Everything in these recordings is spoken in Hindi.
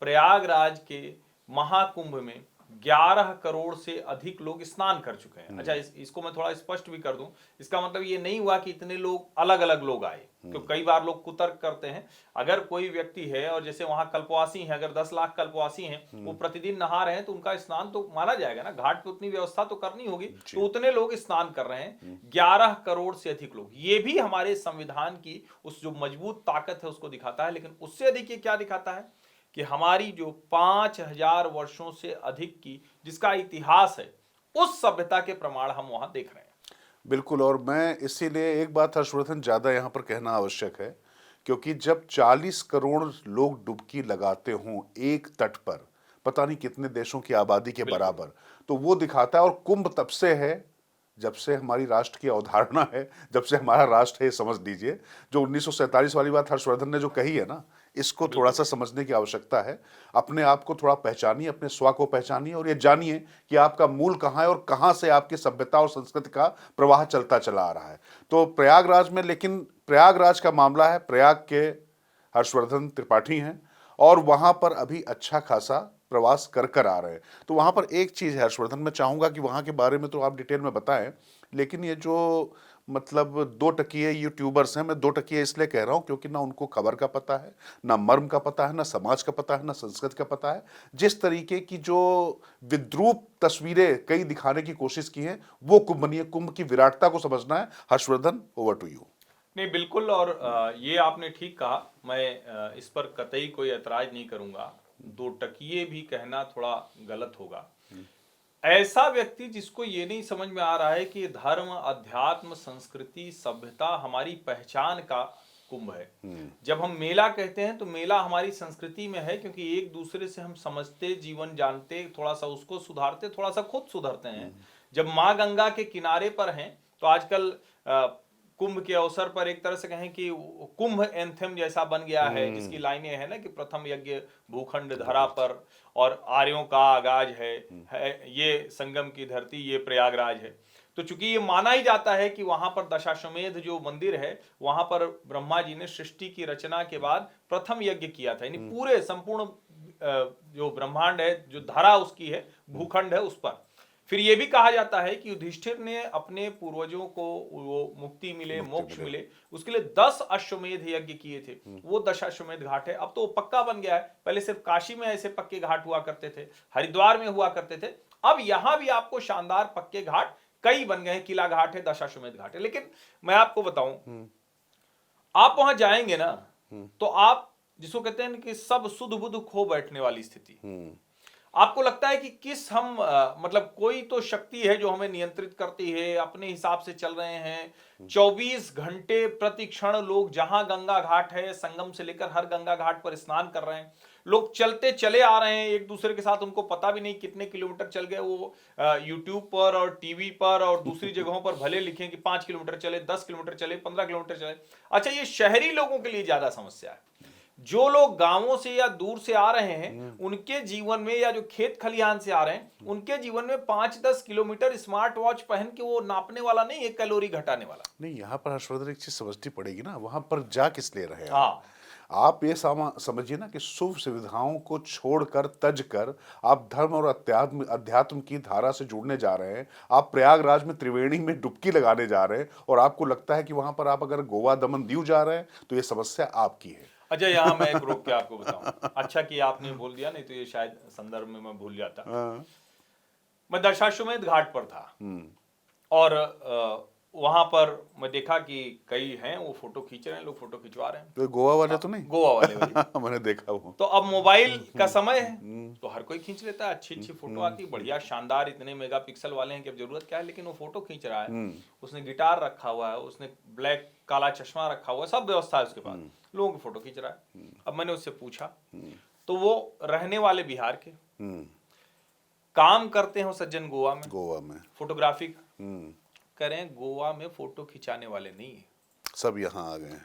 प्रयागराज के महाकुंभ में 11 करोड़ से अधिक लोग स्नान कर चुके हैं। अच्छा, इसको मैं थोड़ा स्पष्ट भी कर दूं, इसका मतलब ये नहीं हुआ कि इतने लोग अलग अलग लोग आए, क्योंकि कई बार लोग कुतर्क करते हैं। अगर कोई व्यक्ति है और जैसे वहां कल्पवासी है, अगर 10 लाख कल्पवासी हैं, वो प्रतिदिन नहा रहे हैं, तो उनका स्नान तो माना जाएगा ना, घाट पे उतनी व्यवस्था तो करनी होगी, तो उतने लोग स्नान कर रहे हैं। 11 करोड़ से अधिक लोग, ये भी हमारे संविधान की उस जो मजबूत ताकत है उसको दिखाता है। लेकिन उससे अधिक ये क्या दिखाता है कि हमारी जो 5000 वर्षों से अधिक की जिसका इतिहास है, उस सभ्यता के प्रमाण हम वहां देख रहे हैं। बिल्कुल। और मैं इसीलिए एक बात हर्षवर्धन ज़्यादा यहाँ पर कहना आवश्यक है, क्योंकि जब 40 करोड़ लोग डुबकी लगाते हों एक तट पर, पता नहीं कितने देशों की आबादी के बराबर, तो वो दिखाता है। और कुंभ तब से है जब से हमारी राष्ट्र की अवधारणा है, जब से हमारा राष्ट्र है, समझ लीजिए। जो 1947 वाली बात हर्षवर्धन ने जो कही है ना, इसको थोड़ा सा समझने की आवश्यकता है। अपने आप को थोड़ा पहचानिए, अपने स्व को पहचानिए, और ये जानिए कि आपका मूल कहाँ है और कहाँ से आपकी सभ्यता और संस्कृति का प्रवाह चलता चला आ रहा है। तो प्रयागराज में, लेकिन प्रयागराज का मामला है, प्रयाग के हर्षवर्धन त्रिपाठी हैं और वहां पर अभी अच्छा खासा प्रवास कर कर आ रहे हैं। तो वहां पर एक चीज है हर्षवर्धन, मैं चाहूंगा कि वहां के बारे में तो आप डिटेल में बताएं, लेकिन ये जो मतलब दो टकिए यूट्यूबर्स हैं, मैं दो टकिए इसलिए कह रहा हूं क्योंकि ना उनको खबर का पता है, ना मर्म का पता है, ना समाज का पता है, ना संस्कृति का पता है। जिस तरीके की जो विद्रूप तस्वीरें कई दिखाने की कोशिश की हैं, वो कुंभ की विराटता को समझना है। Harshvardhan, over to you. नहीं, बिल्कुल। और ये आपने ठीक कहा, मैं इस पर कतई कोई ऐतराज नहीं करूंगा। दो टकिए भी कहना थोड़ा गलत होगा। ऐसा व्यक्ति जिसको ये नहीं समझ में आ रहा है कि धर्म, अध्यात्म, संस्कृति, सभ्यता हमारी पहचान का कुंभ है। जब हम मेला कहते हैं तो मेला हमारी संस्कृति में है, क्योंकि एक दूसरे से हम समझते, जीवन जानते, थोड़ा सा उसको सुधारते, थोड़ा सा खुद सुधरते हैं। जब माँ गंगा के किनारे पर हैं तो आजकल कुंभ के अवसर पर एक तरह से कहें कि कुंभ एंथम जैसा बन गया है, जिसकी लाइनें हैं ना कि प्रथम यज्ञ भूखंड धरा पर, और आर्यों का आगाज है ये संगम की धरती, ये प्रयागराज है। तो चूंकि ये माना ही जाता है कि वहां पर दशाश्वमेध जो मंदिर है, वहां पर ब्रह्मा जी ने सृष्टि की रचना के बाद प्रथम यज्ञ किया था, यानी पूरे संपूर्ण जो ब्रह्मांड है, जो धरा उसकी है, भूखंड है, उस पर। फिर यह भी कहा जाता है कि युधिष्ठिर ने अपने पूर्वजों को वो मुक्ति मिले, मोक्ष मिले, उसके लिए 10 अश्वमेध यज्ञ किए थे। वो दशाश्वमेध घाट है। अब तो वो पक्का बन गया है। पहले सिर्फ काशी में ऐसे पक्के घाट हुआ करते थे, हरिद्वार में हुआ करते थे। अब यहां भी आपको शानदार पक्के घाट कई बन गए हैं। किला घाट है, दशाश्वमेध घाट है। लेकिन मैं आपको बताऊं, आप वहां जाएंगे ना, तो आप जिसको कहते हैं कि सब सुध बुध खो बैठने वाली स्थिति। आपको लगता है कि किस हम मतलब कोई तो शक्ति है जो हमें नियंत्रित करती है, अपने हिसाब से चल रहे हैं। 24 घंटे प्रति क्षण लोग जहां गंगा घाट है, संगम से लेकर हर गंगा घाट पर स्नान कर रहे हैं। लोग चलते चले आ रहे हैं एक दूसरे के साथ, उनको पता भी नहीं कितने किलोमीटर चल गए। वो यूट्यूब पर और टीवी पर और दूसरी जगहों पर भले लिखें कि 5 किलोमीटर चले, 10 किलोमीटर चले, 15 किलोमीटर चले। अच्छा, ये शहरी लोगों के लिए ज्यादा समस्या है। जो लोग गांवों से या दूर से आ रहे हैं, उनके जीवन में, या जो खेत खलिहान से आ रहे हैं, उनके जीवन में 5-10 किलोमीटर स्मार्ट वॉच पहन के वो नापने वाला नहीं है, कैलोरी घटाने वाला नहीं, यहाँ पर हर्षवर्धन एक चीज समझनी पड़ेगी ना, वहां पर जा किस ले रहे हैं हाँ। आप ये समझिए ना कि शुभ सुविधाओं को छोड़कर, तज कर आप धर्म और अध्यात्म की धारा से जुड़ने जा रहे हैं। आप प्रयागराज में त्रिवेणी में डुबकी लगाने जा रहे हैं, और आपको लगता है कि वहां पर आप अगर गोवा, दमन, दीव जा रहे हैं तो ये समस्या आपकी है। अच्छा, यहाँ मैं एक रोक के आपको बताऊं। अच्छा कि आपने बोल दिया, नहीं तो ये शायद संदर्भ में मैं भूल जाता। मैं दशाश्वमेध घाट पर था, और वहां पर मैं देखा कि कई हैं, वो फोटो खींच रहे हैं, लोग फोटो खिंचवा रहे हैं। तो गोवा वाले तो नहीं? गोवा वाले भाई मैंने देखा वो। तो अब मोबाइल का समय है, तो हर कोई खींच लेता है। अच्छी अच्छी फोटो आती है, बढ़िया शानदार, इतने मेगापिक्सल वाले हैं कि अब जरूरत क्या है। लेकिन वो फोटो खींच रहा है, उसने गिटार रखा हुआ है, उसने ब्लैक काला चश्मा रखा हुआ है, सब व्यवस्था है उसके पास, लोगों की फोटो खींच रहा है। अब मैंने उससे पूछा, तो वो रहने वाले बिहार के, काम करते हैं वो सज्जन गोवा में फोटोग्राफी का। कह रहे हैं गोवा में फोटो खिंचाने वाले नहीं है, सब यहाँ आ गए।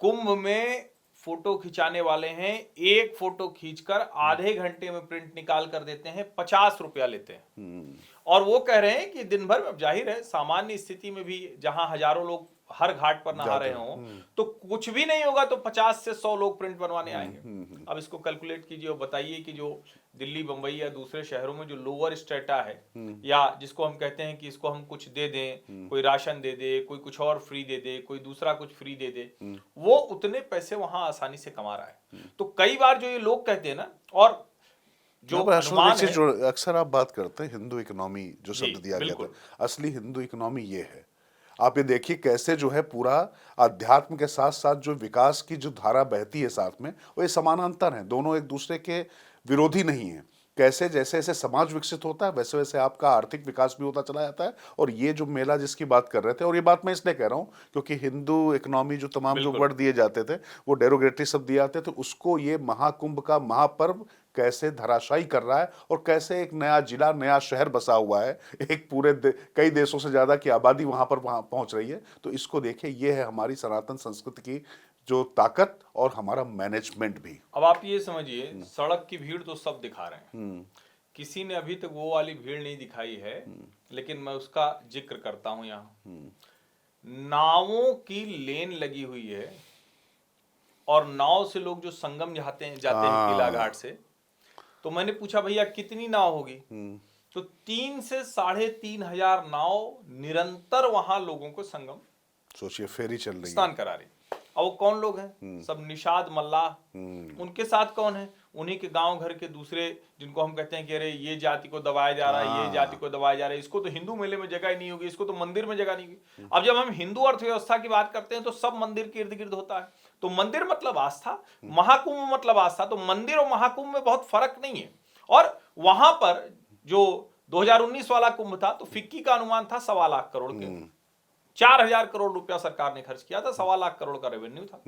कुंभ में फोटो खिंचाने वाले हैं। एक फोटो खींचकर आधे घंटे में प्रिंट निकाल कर देते हैं, 50 रुपया लेते हैं। और वो कह रहे हैं कि दिन भर में, जाहिर है सामान्य स्थिति में भी जहां हजारों लोग हर घाट पर नहा रहे हो, तो कुछ भी नहीं होगा तो 50 से 100 लोग प्रिंट बनवाने आएंगे। अब इसको कैलकुलेट कीजिए और बताइए कि जो दिल्ली, बंबई या दूसरे शहरों में जो लोअर स्ट्रेटा है, या जिसको हम कहते हैं कि इसको हम कुछ दे दें, कोई राशन दे दे, कोई कुछ और फ्री दे दे, कोई दूसरा कुछ फ्री दे दे, वो उतने पैसे वहां आसानी से कमा रहा है। तो कई बार जो ये लोग कहते हैं ना, और जो अनुमान है, जो अक्सर आप बात करते हैं हिंदू इकोनॉमी जो जी, शब्द दिया गया बिल्कुल। था, असली हिंदू इकोनॉमी ये है। आप ये देखिए कैसे जो है पूरा अध्यात्म के साथ साथ जो विकास की जो धारा बहती है साथ में, वो ये समानांतर है, दोनों एक दूसरे के विरोधी नहीं है। कैसे जैसे जैसे समाज विकसित होता है वैसे वैसे आपका आर्थिक विकास भी होता चला जाता है। और ये जो मेला जिसकी बात कर रहे थे, और ये बात मैं इसलिए कह रहा हूँ क्योंकि हिंदू इकोनॉमी जो तमाम जो बिल्कुल। वर्ड दिए जाते थे वो डेरोगेटरी शब्द दिए जाते थे, उसको ये महाकुंभ का महापर्व कैसे धराशायी कर रहा है, और कैसे एक नया जिला, नया शहर बसा हुआ है, एक पूरे कई देशों से ज्यादा की आबादी वहां पर पहुंच रही है। तो इसको देखिए, ये है हमारी सनातन संस्कृति की जो ताकत और हमारा मैनेजमेंट भी। अब आप ये समझिए, सड़क की भीड़ तो सब दिखा रहे हैं, किसी ने अभी तक वो वाली भीड़ नहीं दिखाई है, लेकिन मैं उसका जिक्र करता हूं। यहाँ नावों की लेन लगी हुई है, और नाव से लोग जो संगम जाते हैं किला घाट से, तो मैंने पूछा भैया कितनी नाव होगी, तो 3 से 3,500 नाव निरंतर वहां लोगों को संगम, सोचिए, फेरी चल रही है, स्नान करा रही। अब वो कौन लोग हैं? सब निषाद मल्लाह। उनके साथ कौन है? उन्हीं के गांव घर के दूसरे, जिनको हम कहते हैं कि अरे ये जाति को दबाया जा रहा है, ये जाति को दबाया जा रहा है, इसको तो हिंदू मेले में जगह ही नहीं होगी, इसको तो मंदिर में जगह नहीं होगी। अब जब हम हिंदू अर्थव्यवस्था की बात करते हैं तो सब मंदिर के इर्द गिर्द होता है। तो मंदिर मतलब आस्था, महाकुंभ मतलब आस्था। तो मंदिर और महाकुंभ में बहुत फर्क नहीं है। और वहां पर जो 2019 वाला कुंभ था, तो फिक्की का अनुमान था 1.25 लाख करोड़ के, 4,000 करोड़ रुपया सरकार ने खर्च किया था, 1.25 लाख करोड़ का रेवेन्यू था।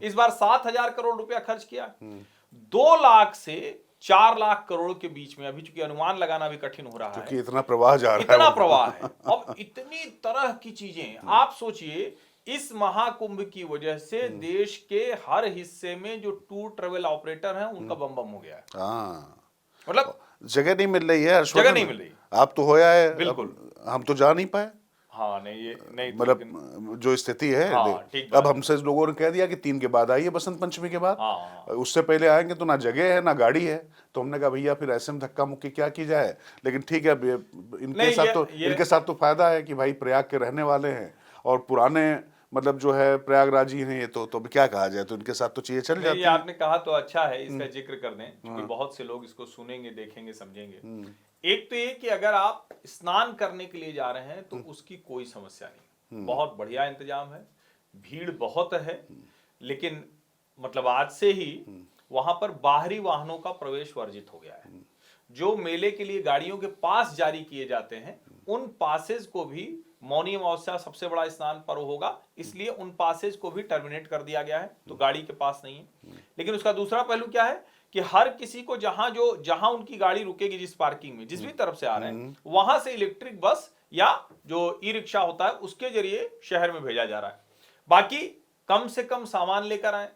इस बार 7,000 करोड़ रुपया खर्च किया। 2 लाख से 4 लाख करोड़ के बीच में, अभी चूंकि अनुमान लगाना भी कठिन हो रहा है क्योंकि इतना प्रवाह जा रहा है, इतना प्रवाह है। अब इतनी तरह की चीजें, आप सोचिए, इस महाकुंभ की वजह से देश के हर हिस्से में जो टूर ट्रेवल ऑपरेटर हैं उनका बम बम हो गया है। मतलब जगह नहीं मिल रही है, जगह नहीं मिल रही। आप तो होया है, बिल्कुल, हम तो जा नहीं पाए। हाँ, नहीं, ये नहीं, मतलब जो स्थिति है, हाँ, अब हमसे लोगों ने कह दिया कि 3 के बाद आइए, बसंत पंचमी के बाद। हाँ, उससे पहले आएंगे तो ना जगह है ना गाड़ी है। तो हमने कहा भैया फिर ऐसे में धक्का मुक्की क्या की जाए, लेकिन ठीक है, इनके साथ तो फायदा है कि भाई प्रयाग के रहने वाले हैं और पुराने मतलब जो है प्रयागराजी हैं ये, तो क्या कहा जाए, तो इनके साथ तो चीजें चल जाती हैं। आपने कहा तो अच्छा है, इसका जिक्र कर दें क्योंकि बहुत से लोग इसको सुनेंगे, देखेंगे, समझेंगे। एक तो ये कि अगर आप स्नान करने के लिए जा रहे हैं तो उसकी कोई समस्या नहीं, बहुत बढ़िया इंतजाम है, भीड़ बहुत है, लेकिन मतलब आज से ही वहां पर बाहरी वाहनों का प्रवेश वर्जित हो गया है। जो मेले के लिए गाड़ियों के पास जारी किए जाते हैं, उन पासेज को भी, मौनी अमावस्या सबसे बड़ा स्नान पर्व होगा, इसलिए उन पासेज को भी टर्मिनेट कर दिया गया है, तो गाड़ी के पास नहीं है। लेकिन उसका दूसरा पहलू क्या है कि हर किसी को जहां उनकी गाड़ी रुकेगी, जिस पार्किंग में, जिस भी तरफ से आ रहे हैं, वहां से इलेक्ट्रिक बस या जो ई रिक्शा होता है उसके जरिए शहर में भेजा जा रहा है। बाकी कम से कम सामान लेकर आए,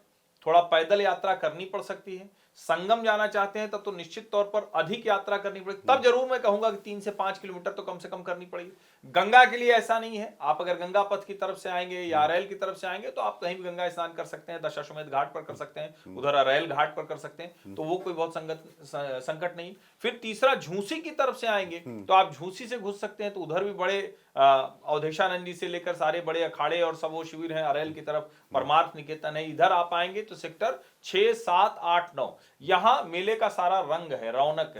थोड़ा पैदल यात्रा करनी पड़ सकती है। संगम जाना चाहते हैं तब तो निश्चित तौर पर अधिक यात्रा करनी पड़ेगी, तब जरूर मैं कहूंगा कि 3 से 5 किलोमीटर तो कम से कम करनी पड़ेगी। गंगा के लिए ऐसा नहीं है, आप अगर गंगा पथ की तरफ से आएंगे या अरैल की तरफ से आएंगे तो आप कहीं भी गंगा स्नान कर सकते हैं, दशाश्वमेध घाट पर कर सकते हैं, उधर अरैल घाट पर कर सकते हैं, तो वो कोई बहुत संकट नहीं। फिर तीसरा, झूसी की तरफ से आएंगे तो आप झूसी से घुस सकते हैं, तो उधर भी बड़े अवधेशानंदी से लेकर सारे बड़े अखाड़े और सब वो शिविर हैं। अरैल की तरफ परमार्थ निकेतन है। इधर आप आएंगे तो सेक्टर 6, 7, 8, 9, यहाँ मेले का सारा रंग है, रौनक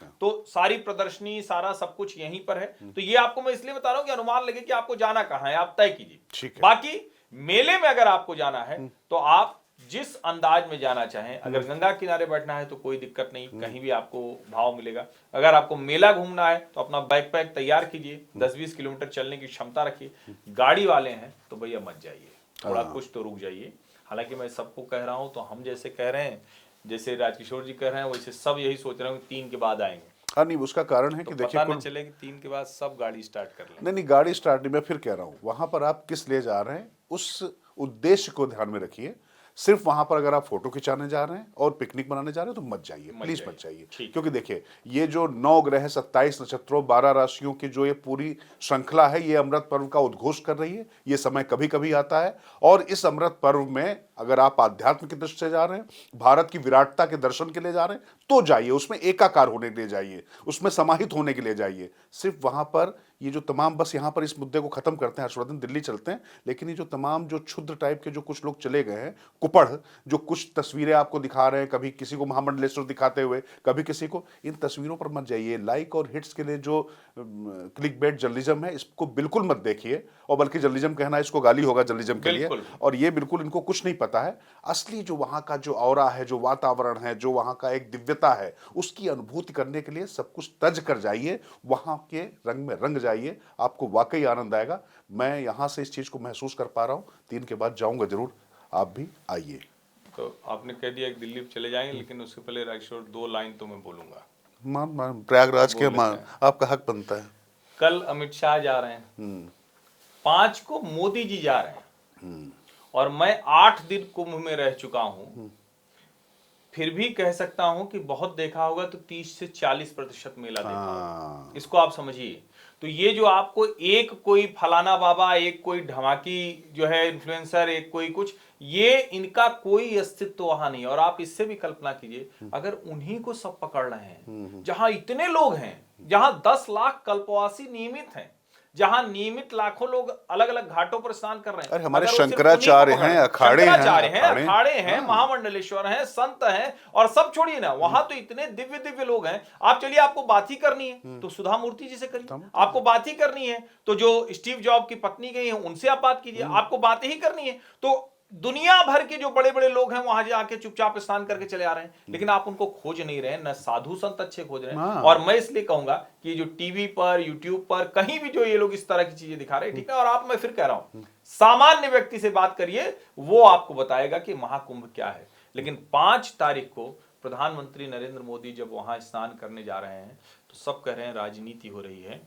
है। तो सारी प्रदर्शनी, सारा सब कुछ यहीं पर है। तो ये आपको मैं इसलिए बता रहा हूं कि अनुमान लगे कि आपको जाना कहां है, आप तय कीजिए। बाकी मेले में अगर आपको जाना है तो आप जिस अंदाज में जाना चाहें, अगर गंगा किनारे बैठना है तो कोई दिक्कत नहीं, कहीं भी आपको भाव मिलेगा। अगर आपको मेला घूमना है तो अपना बैकपैक तैयार कीजिए, 10-20 किलोमीटर चलने की क्षमता रखिए। गाड़ी वाले हैं तो भैया मत जाइए, थोड़ा कुछ तो रुक जाइए। हालांकि मैं सबको कह रहा हूं, तो हम जैसे कह रहे हैं, जैसे राजकिशोर जी कह रहे हैं, वैसे सब यही सोच रहे हैं कि 3 के बाद आएंगे। हाँ, नहीं, उसका कारण है कि देखिए, पता न चले कि 3 के बाद सब गाड़ी स्टार्ट कर लें। नहीं, गाड़ी स्टार्ट नहीं, मैं फिर कह रहा हूँ, वहां पर आप किस लिए जा रहे हैं उस उद्देश्य को ध्यान में रखिए। सिर्फ वहां पर अगर आप फोटो खिंचाने जा रहे हैं और पिकनिक मनाने जा रहे हैं तो मत जाइए, प्लीज मत जाइए। ठीक। क्योंकि देखिए ये जो 9 ग्रह 27 नक्षत्रों 12 राशियों की जो ये पूरी श्रृंखला है, ये अमृत पर्व का उद्घोष कर रही है। ये समय कभी कभी आता है और इस अमृत पर्व में अगर आप आध्यात्म की दृष्टि से जा रहे हैं, भारत की विराटता के दर्शन के लिए जा रहे हैं तो जाइए, उसमें एकाकार होने के लिए जाइए, उसमें समाहित होने के लिए जाइए। सिर्फ वहां पर ये जो तमाम, बस यहां पर इस मुद्दे को खत्म करते हैं, हर्षवर्धन दिल्ली चलते हैं, लेकिन ये जो तमाम जो क्षुद्र टाइप के जो कुछ लोग चले गए हैं, कुपड़ जो कुछ तस्वीरें आपको दिखा रहे हैं, कभी किसी को महामंडलेश्वर दिखाते हुए, कभी किसी को, इन तस्वीरों पर मत जाइए। लाइक और हिट्स के लिए जो क्लिक बेट जर्नलिज्म है, इसको बिल्कुल मत देखिए। और बल्कि जर्नलिज्म कहना इसको गाली होगा जर्नलिज्म के लिए। और ये बिल्कुल इनको कुछ नहीं पता है। असली जो वहां का जो ऑरा है, जो वातावरण है, जो वहां का एक दिव्यता है, उसकी अनुभूति करने के लिए सब कुछ तज कर जाइए, वहां के रंग में रंग जाइए, आपको वाकई आनंद आएगा। मैं यहां से इस चीज को महसूस कर पा रहा हूं, 3 के बाद जाऊंगा जरूर, आप भी आइए। तो आपने कह दिया कि दिल्ली चले जाएंगे, लेकिन उससे पहले राजेश्वर 2 लाइन तो मैं बोलूंगा। मान प्रयागराज के आपका हक बनता है। कल अमित शाह जा रहे हैं, 5 को मोदी जी जा रहे हैं, और मैं 8 दिन कुंभ में रह चुका हूं, फिर भी कह सकता हूं कि बहुत देखा होगा तो 30 से 40% मेला देखा होगा। इसको आप समझिए। तो ये जो आपको एक कोई फलाना बाबा, एक कोई धमाकी जो है इन्फ्लुएंसर, एक कोई कुछ, ये इनका कोई अस्तित्व वहां नहीं है। और आप इससे भी कल्पना कीजिए, अगर उन्हीं को सब पकड़ रहे हैं, जहां इतने लोग हैं, जहां 10 लाख कल्पवासी नियमित हैं, जहां नियमित लाखों लोग अलग अलग घाटों पर स्नान कर रहे हैं। अरे हमारे शंकराचार्य हैं, अखाड़े हैं, महामंडलेश्वर हैं, संत हैं, और सब छोड़िए ना, वहां तो इतने दिव्य दिव्य लोग हैं। आप चलिए, आपको बात ही करनी है तो सुधा मूर्ति जी से करिए, आपको बात ही करनी है तो जो स्टीव जॉब की पत्नी गई है उनसे आप बात कीजिए, आपको बात ही करनी है तो दुनिया भर के जो बड़े बड़े लोग हैं वहां जाके चुपचाप स्नान करके चले आ रहे हैं, लेकिन आप उनको खोज नहीं रहे हैं, न साधु संत अच्छे खोज रहे हैं। और मैं इसलिए कहूंगा कि जो टीवी पर, यूट्यूब पर, कहीं भी जो ये लोग इस तरह की चीजें दिखा रहे हैं, ठीक है, और आप, मैं फिर कह रहा हूं, सामान्य व्यक्ति से बात करिए, वो आपको बताएगा कि महाकुंभ क्या है। लेकिन 5 तारीख को प्रधानमंत्री नरेंद्र मोदी जब वहां स्नान करने जा रहे हैं तो सब कह रहे हैं राजनीति हो रही है,